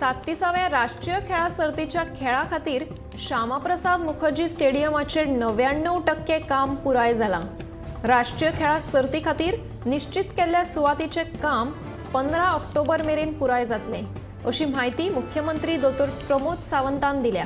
37व्या राष्ट्रीय खेळा सर्तीच्या खेळा खातीर श्यामाप्रसाद मुखर्जी स्टेडियमाचेर 99% काम पुराय जालां। राष्ट्रीय खेळा सर्ती खातीर निश्चित केल्ल्या सुवातीचें काम 15 ऑक्टोबर मेरेन पुराय जातलें, अशी माहिती मुख्यमंत्री दोतोर प्रमोद सावंतान दिल्या।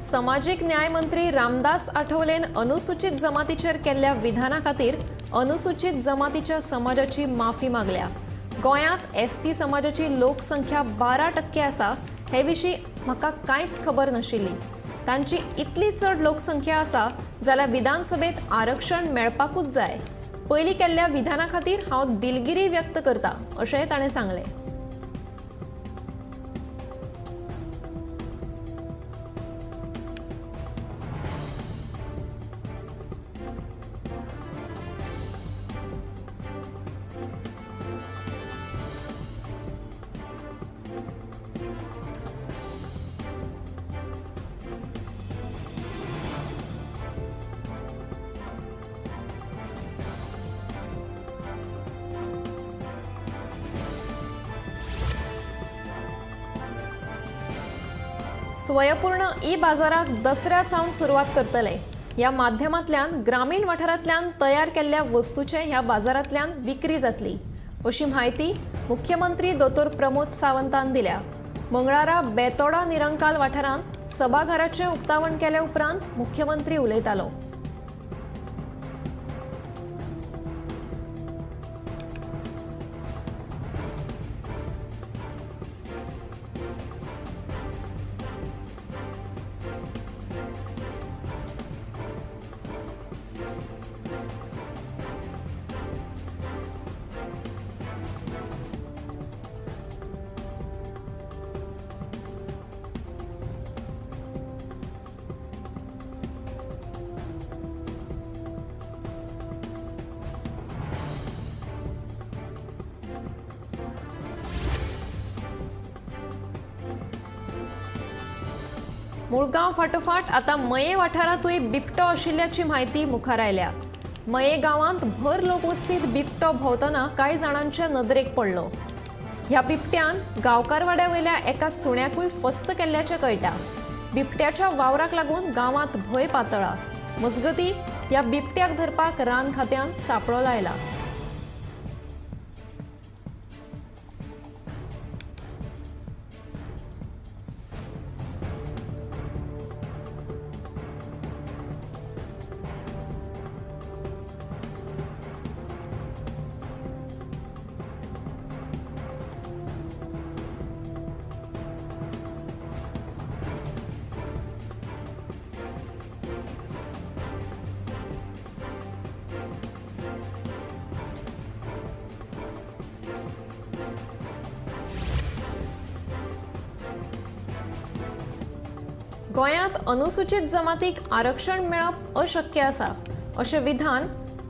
सामाजिक न्याय मंत्री रामदास आठवलेन अनुसूचित जमातीचेर केल्ल्या विधाना खातीर अनुसूचित जमातीच्या समाजाची माफी मागल्या। गोंयांत एसटी समाजाची लोकसंख्या 12% आसा हे विशीं म्हाका कांयच खबर नाशिल्ली। तांची इतली चड लोकसंख्या आसा जाल्यार विधानसभेत आरक्षण मेळपाकूच जाय। पयलीं केल्ल्या विधाना खातीर हांव दिलगिरी व्यक्त करता, अशेंय ताणें सांगलें। स्वयंपूर्ण ई-बाजाराक दसऱ्या सावन सुरवात करतले। ह्या माध्यमांतल्यान ग्रामीण वाठारांतल्यान तयार केल्ल्या वस्तूंचे ह्या बाजारांतल्यान विक्री जातली, अशी माहिती मुख्यमंत्री दोतोर प्रमोद सावंतान दिल्या। मंगळारा बेतोडा निरंकाल वाठारांत सभाघराचें उक्तावण केले उपरांत मुख्यमंत्री उलयतालो। मुळगांव फाटोफाट आता मये वाठारांतूय बिबटो आशिल्ल्याची माहिती मुखार आयल्या। मये गांवांत भर लोकवस्तीत बिबटो भोंवतना कांय जाणांच्या नदरेक पडलो। ह्या बिबट्यान गांवकारवाड्या वयल्या एका सुण्याकूय फस्त केल्ल्याचें कळटा। बिबट्याच्या वावराक लागून गांवांत भंय पातळ्ळा। मजगतीं ह्या बिबट्याक धरपाक रान खात्यान सांपळो लायला। गोंयांत अनुसूचित जमातीक आरक्षण मेळप अशक्य आसा, अशें विधान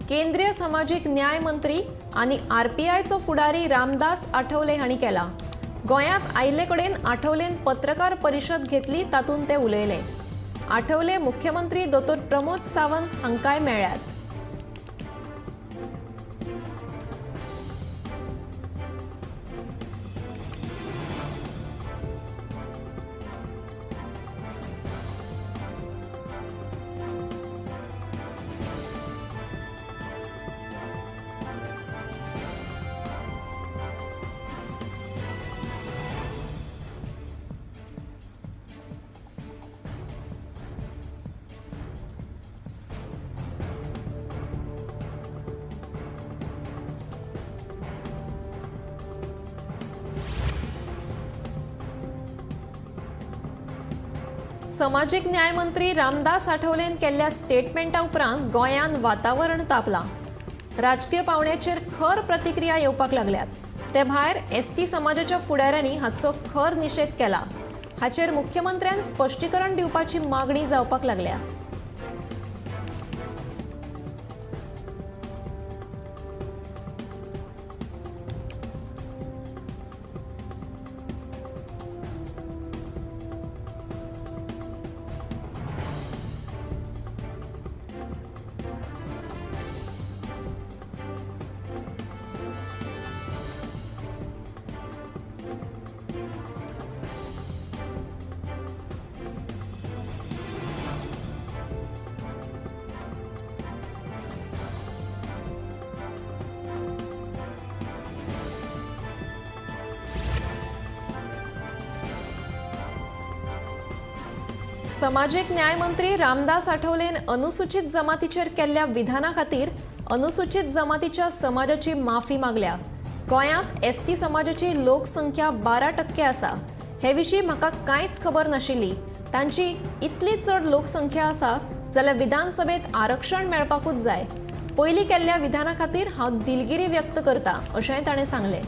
केंद्रीय सामाजिक न्याय मंत्री आनी आरपीआयचो फुडारी रामदास आठवले हांणी केला। गोंयांत आयिल्ले कडेन आठवलेन पत्रकार परिशद घेतली, तातूंत ते उलयले। आठवले मुख्यमंत्री दोतोर प्रमोद सावंत हांकांय मेळ्ळ्यात। सामाजिक न्याय मंत्री रामदास आठवलेन केल्ल्या स्टेटमेंटा उपरांत गोंयान वातावरण तापलां. राजकीय पावंड्याचेर खर प्रतिक्रिया येवपाक लागल्यात. ते भायर एसटी समाजाच्या फुडाऱ्यांनी हाचो खर निशेध केला. हाचेर मुख्यमंत्र्यान स्पश्टीकरण दिवपाची मागणी जावपाक लागल्या. सामाजिक न्याय मंत्री रामदास आठवलेन अनुसूचित जमातीचेर केल्ल्या विधाना खातीर अनुसूचित जमातीच्या समाजाची माफी मागल्या. गोंयांत एसटी समाजाची लोकसंख्या 12% आसा. हे विशीं म्हाका कांयच खबर नाशिल्ली. तांची इतली चड लोकसंख्या आसा जाल्यार विधानसभेत आरक्षण मेळपाकूच जाय. पयलीं केल्ल्या विधाना खातीर हांव दिलगिरी व्यक्त करतां अशेंय ताणें सांगलें.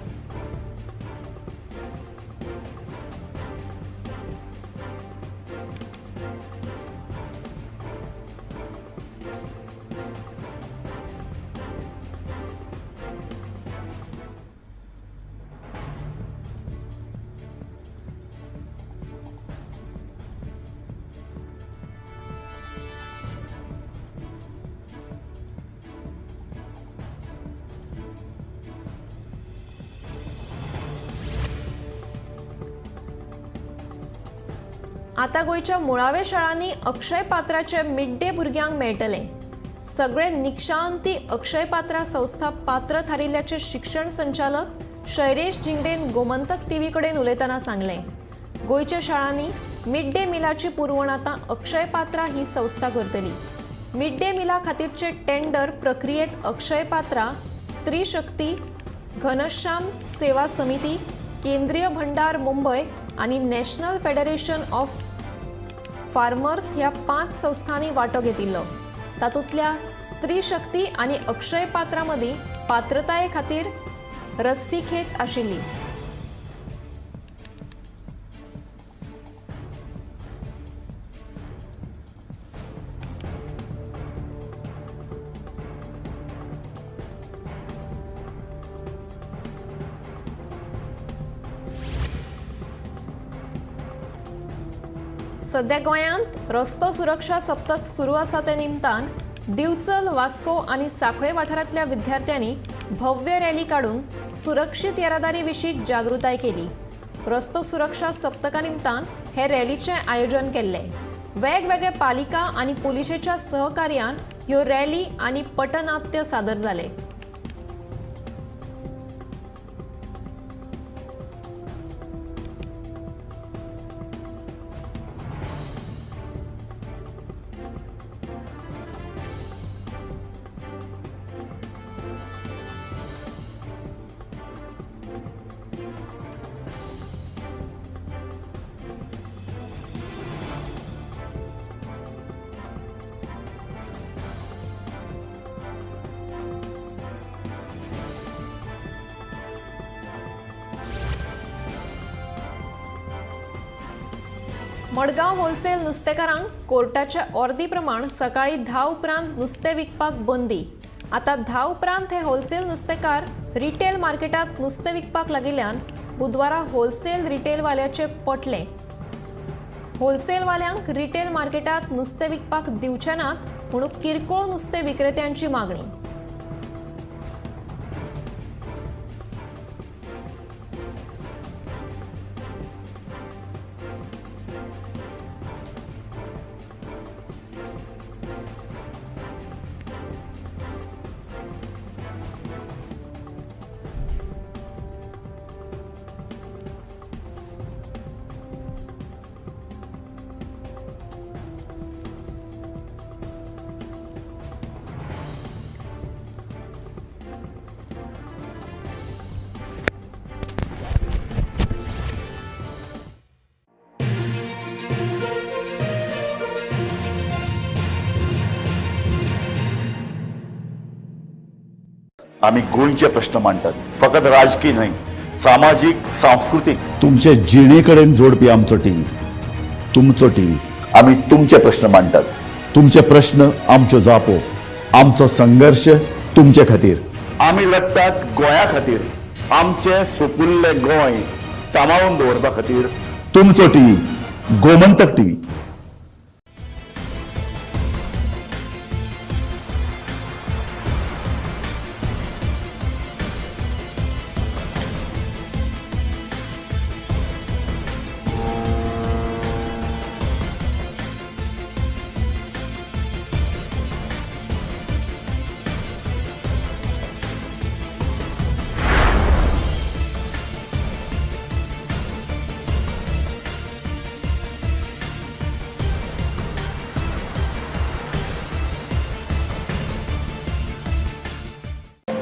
आता गोंयच्या मुळाव्या शाळांनी अक्षय पात्राचे मिड डे भुरग्यांक मेळटले. सगळे निक्षांती अक्षय पात्रा संस्था पात्र थारिल्ल्याचे शिक्षण संचालक शैलेश जिंगडेन गोमंतक टीव्ही कडेन उलयतना सांगले. गोंयच्या शाळांनी मिड डे मिलाची पुरवण आतां अक्षय पात्रा ही संस्था करतली. मिड डे मिला खातीरचे टेंडर प्रक्रियेत अक्षय पात्रा, स्त्री शक्ती, घनश्याम सेवा समिती, केंद्रीय भंडार मुंबय आणि नॅशनल फेडरेशन ऑफ फार्मर्स ह्या 5 संस्थांनी वांटो घेतिल्लो. तातूंतल्या स्त्री शक्ती आणि अक्षय पात्रा मदीं पात्रताये खातीर रस्सीखेच आशिल्ली. सध्या गोंयांत रस्तो सुरक्षा सप्तक सुरू आसा ते निमतान दिवचल, वास्को आणि सांखळे वाठारांतल्या विद्यार्थ्यांनी भव्य रॅली काढून सुरक्षीत येरादारी विशीं जागृताय केली. रस्तो सुरक्षा सप्तका निमतान हे रॅलीचे आयोजन केल्ले. वेगवेगळे पालिका आणि पुलिशेच्या सहकार्यान ह्यो रॅली आणि पटनाट्य सादर जाले. मडगांव होलसेल नुस्तेकारांक कोर्टाच्या ऑर्दी प्रमाण सकाळी 10 उपरांत नुस्तें विकपाक बंदी. आता 10 उपरांत हे होलसेल नुस्तेकार रिटेल मार्केटात नुस्तें विकपाक लागिल्ल्यान बुधवारा होलसेल रिटेलवाल्याचे पटले. होलसेलवाल्यांक रिटेल मार्केटात नुस्तें विकपाक दिवचे नात म्हणून किरकोळ नुस्तें विक्रेत्यांची मागणी. आम्ही गोंयचे प्रश्न मांडटात, फकत राजकीय न्हय, सामाजीक सांस्कृतिक. तुमचे जिणेकडेन जोडपी आमचो टीव्ही, तुमचो टीव्ही. आम्ही तुमचे प्रश्न मांडटात. तुमचे प्रश्न आमच्यो जापो, आमचो संघर्ष तुमचे खातीर. आम्ही लढटात गोंया खातीर, आमचे सोपुल्ले गोंय सांबाळून दवरपा खातीर. तुमचो टीव्ही, गोमंतक टीव्ही.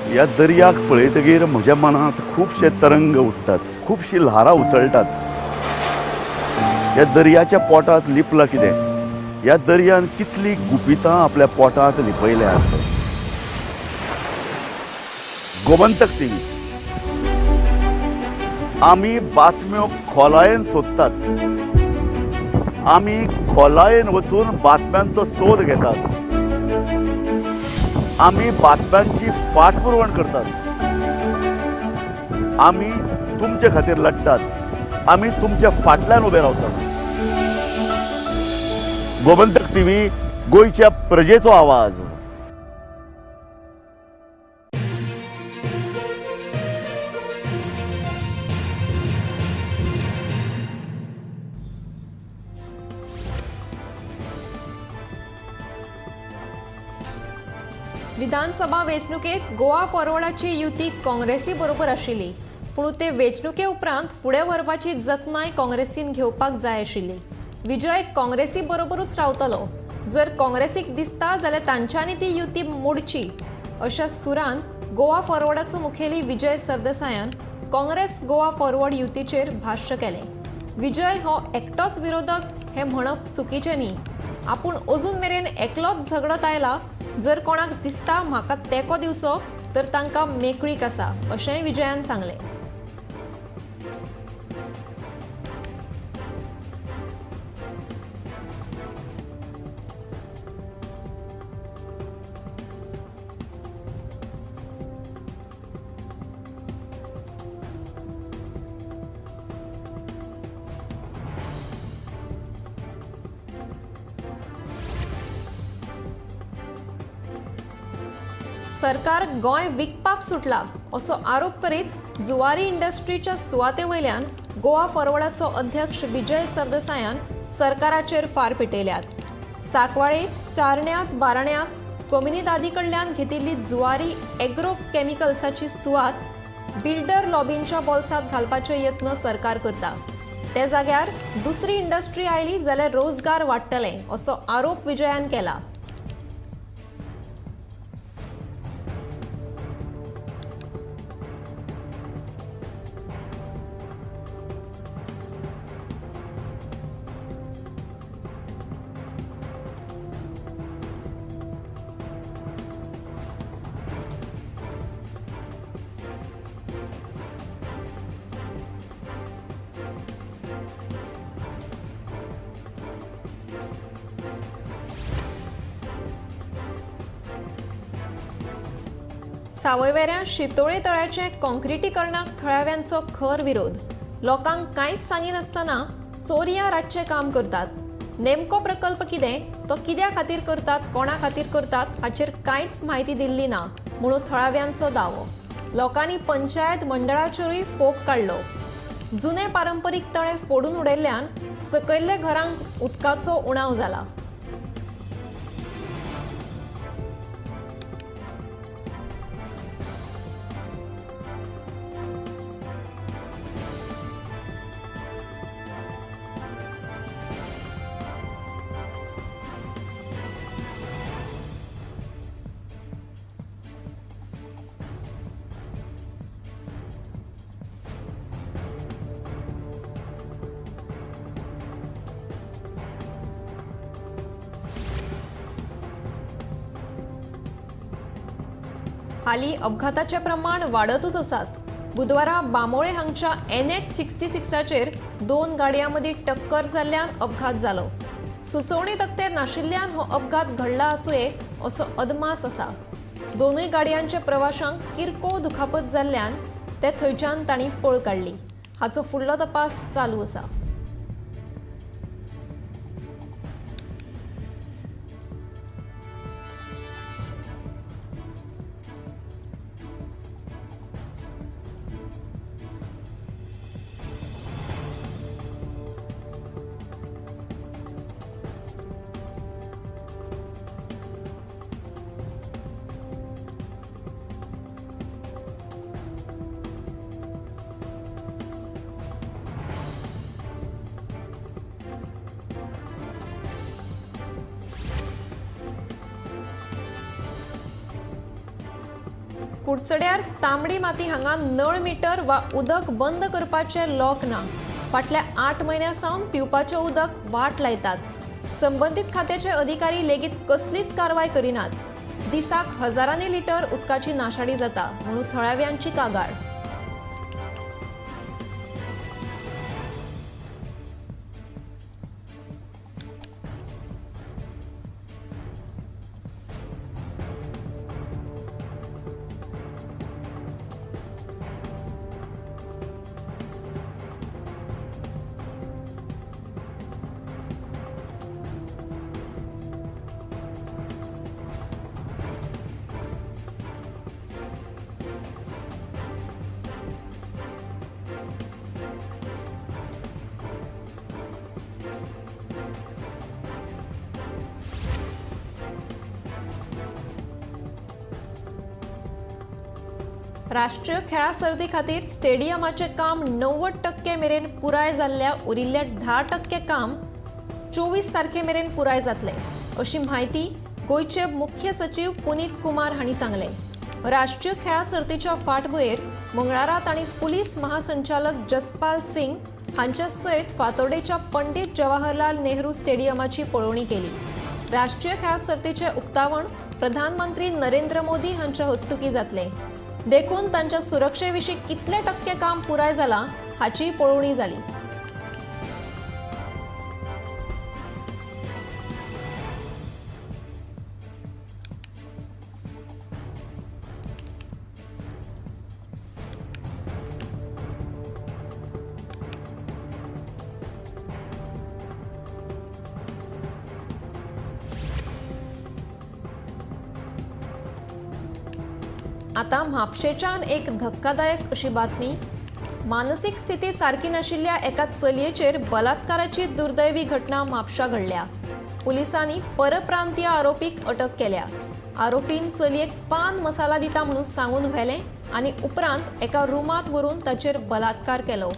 ह्या दर्याक पळयतकीर म्हज्या मनांत खुबशे तरंग उठटात, खुबशीं ल्हारां उसळटात. ह्या दर्याच्या पोटांत लिपलां कितें? ह्या दर्यान कितलीं गुपितां आपल्या पोटांत लिपयल्यात. गोमंतक टीव्ही. आमी बातम्यो खोलायेन सोदतात, आमी खोलायेन वचून बातम्यांचो सोद घेतात, आमी बातम्यांची फाटपुरवण करतात, आमी तुमचे खातीर लढटात, आमी तुमच्या फाटल्यान उबे रावतात. गोमंतक टीव्ही, गोंयच्या प्रजेचो आवाज. विधानसभा वेंचणुकेत गोवा फॉरवर्डाची युती काँग्रेसी बरोबर आशिल्ली, पूण ते वेंचणुके उपरांत फुडें व्हरपाची जतनाय काँग्रेसीन घेवपाक जाय आशिल्ली. विजय काँग्रेसी बरोबरूच रावतलो. जर काँग्रेसीक दिसता जाल्यार तांच्यांनी ती युती मोडची अशा सुरान गोवा फॉरवर्डाचो मुखेली विजय सरदेसायान काँग्रेस गोवा फॉरवर्ड युतीचेर भाश्य केलें. विजय हो एकटोच विरोधक हें म्हणप चुकीचें न्ही. आपूण अजून मेरेन एकलोच झगडत आयला. जर कोणाक दिसता म्हाका तेंको दिवचो तर तांकां मेकळीक आसा अशेंय विजयान सांगलें. सरकार गोंय विकपाक सुटला असो आरोप करीत जुवारी इंडस्ट्रीच्या सुवाते वयल्यान गोवा फॉरवर्डाचो अध्यक्ष विजय सरदेसायान सरकाराचेर फार पिटयल्यात. साकवाळेंत, चारण्यांत, बाराण्यांत कम्युनिदादी कडल्यान घेतिल्ली जुवारी एग्रो कॅमिकल्साची सुवात बिल्डर लॉबींच्या बोल्सांत घालपाचे यत्न सरकार करता. ते जाग्यार दुसरी इंडस्ट्री आयली जाल्यार रोजगार वाडटले असो आरोप विजयान केला. सावयवेऱ्या शितोळे तळ्याचे कॉन्क्रिटीकरणाक थळाव्यांचो खर विरोध. लोकांक कांयच सांगिनासतना चोरयां रातचें काम करतात. नेमको प्रकल्प कितें, तो कित्या खातीर करतात, कोणा खातीर करतात हाचेर कांयच म्हायती दिल्ली ना म्हणून थळाव्यांचो दावो. लोकांनी पंचायत मंडळाचेरूय फोग काडलो. जुने पारंपरीक तळे फोडून उडयल्ल्यान सकयल्ल्या घरांक उदकाचो उणाव जाला. हाली अपघाताचे प्रमाण वाढतच आसात. बुधवारा बांबोळे हांगच्या NH-66चेर 2 गाडयां मदीं टक्कर जाल्ल्यान अपघात जालो. सुचोवणी तक्ते नाशिल्ल्यान हो अपघात घडला आसुये असो अदमास आसा. दोनूय गाडयांच्या प्रवाशांक किरकोळ दुखापत जाल्ल्यान ते थंयच्यान तांणी पळ काडली. हाचो फुडलो तपास चालू आसा. कुडचड्यार तांबडी माती हांगा नळ मीटर वा उदक बंद करपाचे लॉक ना. फाटल्या 8 म्हयन्यां सावन पिवपाचें उदक वाट लायतात. संबंधीत खात्याचे अधिकारी लेगीत कसलीच कारवाय करिनात. दिसाक हजारांनी लिटर उदकाची नाशाडी जाता म्हणून थळाव्यांची कागाळ. राष्ट्रीय खेळा सर्ती खातीर स्टेडियमाचे काम 90% मेरेन पुराय जाल्ल्या उरिल्ल्या 10% काम 24 तारखे मेरेन पुराय जातले अशी माहिती गोयचे मुख्य सचिव पुनीत कुमार हांणी सांगले. राष्ट्रीय खेळा सर्तीच्या फाटभुंयेर मंगळारा तांणी पुलीस महासंचालक जसपाल सिंग हांच्या सयत फातोर्डेच्या पंडित जवाहरलाल नेहरू स्टेडियमाची पळोवणी केली. राष्ट्रीय खेळा सर्तीचे उक्तावण प्रधानमंत्री नरेंद्र मोदी हांच्या हस्तुकी जातले. देखून तांच्या सुरक्षेविशीं कितले टक्के काम पुराय जाला हाची पळोवणी जाली. आता म्हापशेच्यान एक धक्कादायक अशी बातमी. मानसीक स्थिती सारकी नाशिल्ल्या एका चलयेचेर बलात्काराची दुर्दैवी घटना म्हापशा घडल्या. पुलिसांनी परप्रांतीय आरोपीक अटक केल्या. आरोपीन चलयेक पान मसाला दिता म्हणून सांगून व्हेलें आनी उपरांत एका रुमांत व्हरून ताचेर बलात्कार केलो.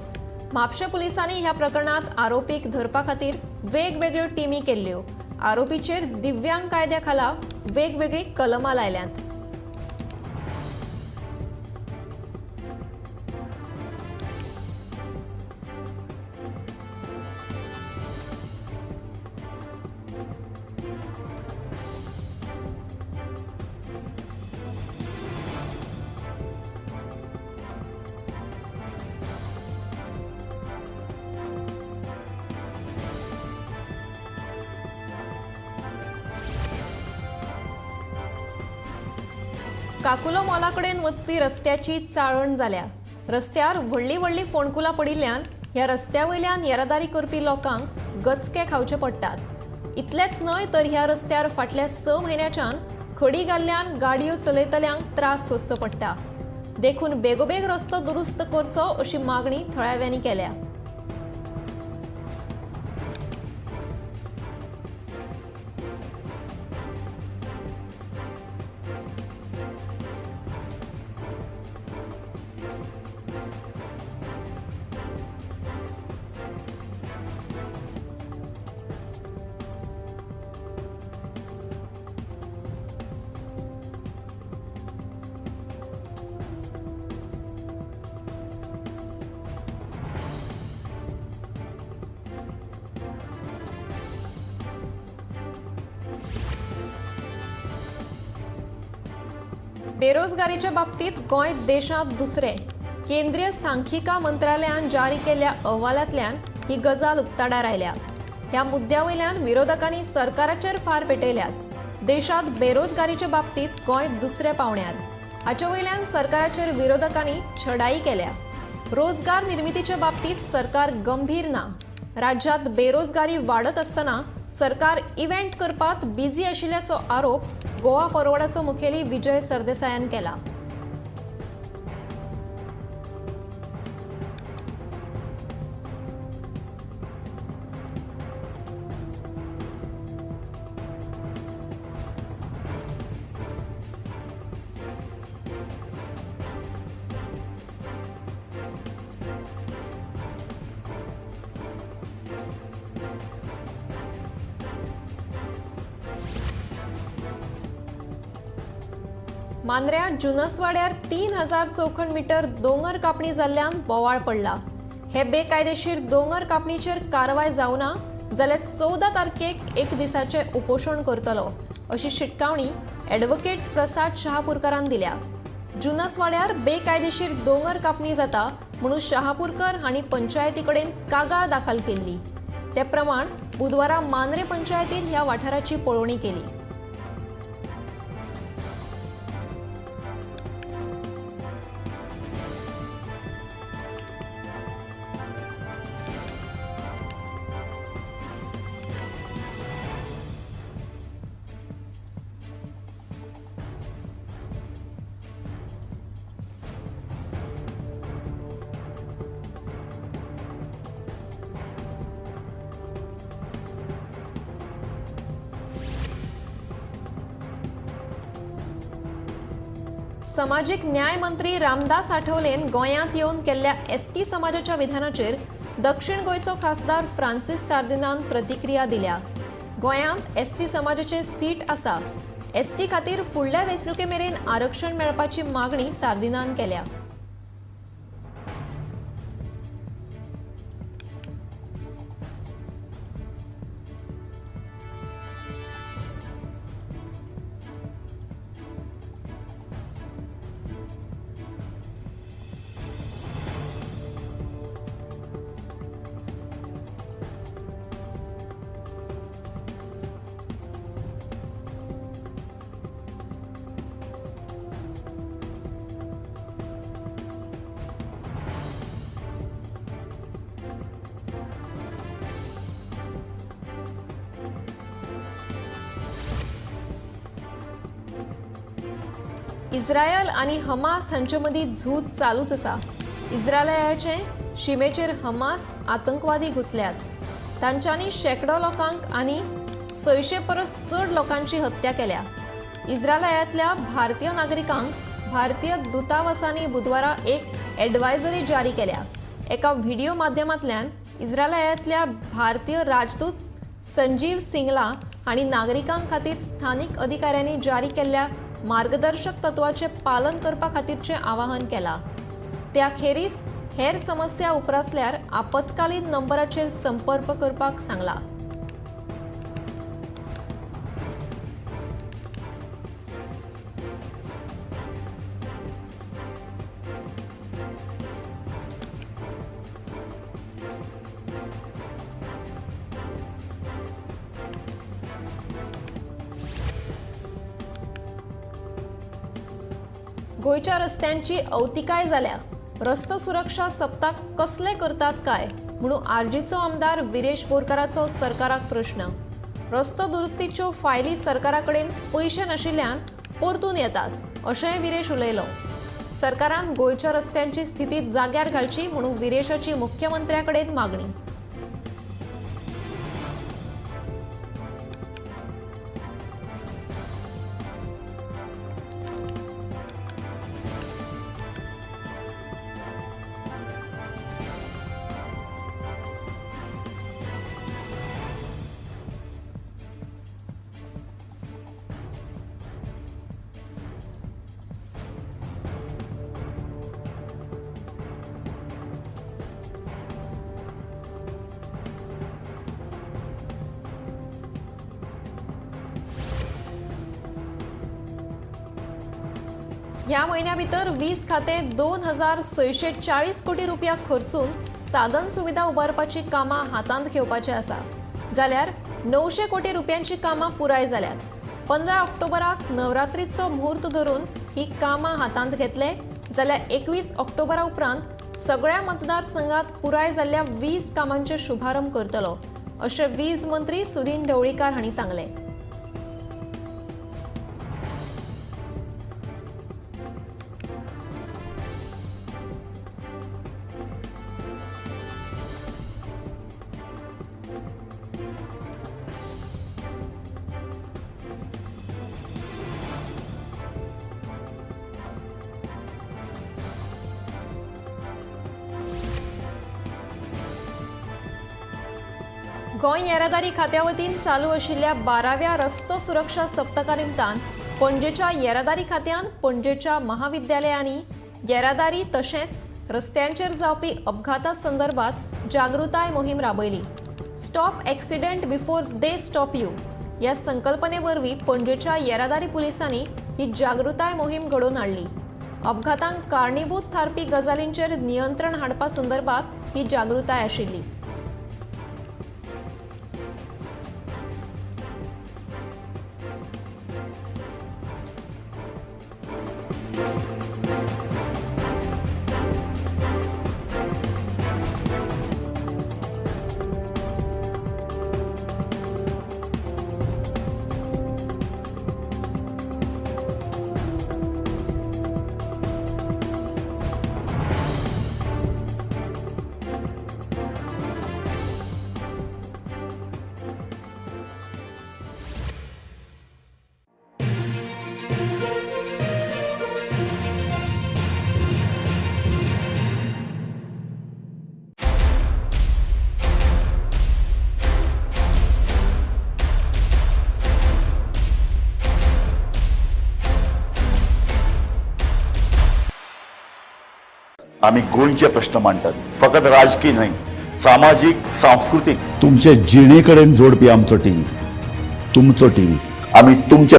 म्हापशे पुलिसांनी ह्या प्रकरणात आरोपीक धरपा खातीर वेगवेगळ्यो टिमी केल्ल्यो. आरोपीचेर दिव्यांग कायद्या खाला वेगवेगळी कलमां लायल्यांत. काकुलो मॉला कडेन वचपी रस्त्याची चाळण जाल्या. रस्त्यार व्हडली व्हडली फोंडकुलां पडिल्ल्यान ह्या रस्त्या वयल्यान येरादारी करपी लोकांक गचके खावचे पडटात. इतलेंच न्हय तर ह्या रस्त्यार फाटल्या 6 म्हयन्याच्यान खडी घाल्ल्यान गाडयो चलयतल्यांक त्रास सोंसचो पडटा. देखून बेगोबेग रस्तो दुरुस्त करचो अशी मागणी थळाव्यांनी केल्या. बेरोजगारीच्या बाबतीत गोंय देशात दुसरे. केंद्रीय सांख्यिका मंत्रालयान जारी केल्ल्या अहवालांतल्यान ही गजाल उक्ताडार आयल्या. ह्या मुद्द्यावयल्यान विरोधकांनी सरकाराचेर फार पेटयल्यात. देशात बेरोजगारीच्या बाबतीत गोंय दुसरे पावण्यार. हाचे वयल्यान सरकाराचेर विरोधकांनी छडाई केल्या. रोजगार निर्मितीच्या बाबतीत सरकार गंभीर ना. राज्यात बेरोजगारी वाडत असताना सरकार इव्हेंट करपात बिझी आशिल्ल्याचो आरोप गोवा फॉरवर्डाचो मुखेली विजय सरदेसायान केला. मांद्र्या जुनसवाड्यार 3000 चौखण मीटर दोंगर कापणी जाल्ल्यान बोवाळ पडला. हे बेकायदेशीर दोंगर कापणीचेर कारवाय जावना जाल्यार 14 तारखेक एक दिसाचे उपोशण करतलो अशी शिटकावणी ॲडव्होकेट प्रसाद शहापूरकरान दिल्या. जुनसवाड्यार बेकायदेशीर दोंगर कापणी जाता म्हणून शहापूरकर हांणी पंचायती कडेन कागाळ दाखल केल्ली. ते प्रमाण बुधवारा मांद्रे पंचायतीन ह्या वाठाराची पळोवणी केली. सामाजिक न्याय मंत्री रामदास आठवलेन गोंयांत येवन केल्ल्या एसटी समाजाच्या विधानाचेर दक्षिण गोंयचो खासदार फ्रांसीस सार्दिनान प्रतिक्रिया दिल्या. गोंयांत एसटी समाजाचे सीट आसा. एसटी खातीर फुडल्या वेंचणुके मेरेन आरक्षण मेळपाची मागणी सार्दिनान केल्या. इस्रायल आणि हमास हांचे मदीं झूज चालूच आसा. इस्रायलाचे शिमेचेर हमास आतंकवादी घुसल्यात. तांच्यांनी शेकडो लोकांक आनी 600 परस चड लोकांची हत्या केल्या. इस्रायलांतल्या भारतीय नागरिकांक भारतीय दूतावासांनी बुधवारा एक एडवायझरी जारी केल्या. एका व्हिडिओ माध्यमांतल्यान इस्रायलांतल्या भारतीय राजदूत संजीव सिंगला हांणी नागरिकां खातीर स्थानीक अधिकाऱ्यांनी जारी केल्ल्या मार्गदर्शक तत्वाचे पालन करपा खातीरचे आवाहन केला. त्या खेरीज हेर समस्या उपरासल्यार आपतकालीन नंबराचेर संपर्क करपाक सांगला. गोंयच्या रस्त्यांची अवतिकाय जाल्या. रस्तो सुरक्षा सप्ताक कसले करतात काय म्हणून आर्जीचो आमदार विरेश बोरकाराचो सरकाराक प्रश्न. रस्तो दुरुस्तीच्यो फायली सरकारा कडेन पयशे नाशिल्ल्यान परतून येतात अशेंय विरेश उलयलो. सरकारान गोंयच्या रस्त्यांची स्थिती जाग्यार घालची म्हणून विरेशाची मुख्यमंत्र्या कडेन मागणी. ह्या महिन्या भितर 20 खाते 2640 कोटी रुपया खर्चून साधन सुविधा उबारपाची कामां हातांत घेवपाची आसा जाल्यार 900 कोटी रुपयांची कामां पुराय जाल्यात 15 ऑक्टोबराक नवरात्रीचो मुहूर्त धरून ही कामां हातांत घेतले जाल्यार 21 ऑक्टोबरा उपरांत सगळ्या मतदारसंघात पुराय जाल्ल्या 20 कामांचे शुभारंभ करतलो अशें वीज मंत्री सुदीन ढवळीकार हांणी सांगले. गोंय येरादारी खात्या वतीन चालू आशिल्ल्या 12व्या रस्तो सुरक्षा सप्तका निमतान पणजेच्या येरादारी खात्यान पणजेच्या महाविद्यालयांनी येरादारी तशेंच रस्त्यांचेर जावपी अपघाता संदर्भात जागृताय मोहीम राबयली. Stop accident before they stop you ह्या संकल्पने वरवीं पणजेच्या येरादारी पुलिसांनी ही जागृताय मोहीम घडोवन हाडली. अपघातांक कारणीभूत थारपी गजालींचेर नियंत्रण हाडपा संदर्भात ही जागृताय आशिल्ली. आम्ही गोंयचे प्रश्न मांडटात, फकत राजकीय न्हय, सामाजिक सांस्कृतिक. तुमचे जिणेकडेन जोडपी आमचो टीव्ही, तुमचो टीव्ही. आम्ही तुमचे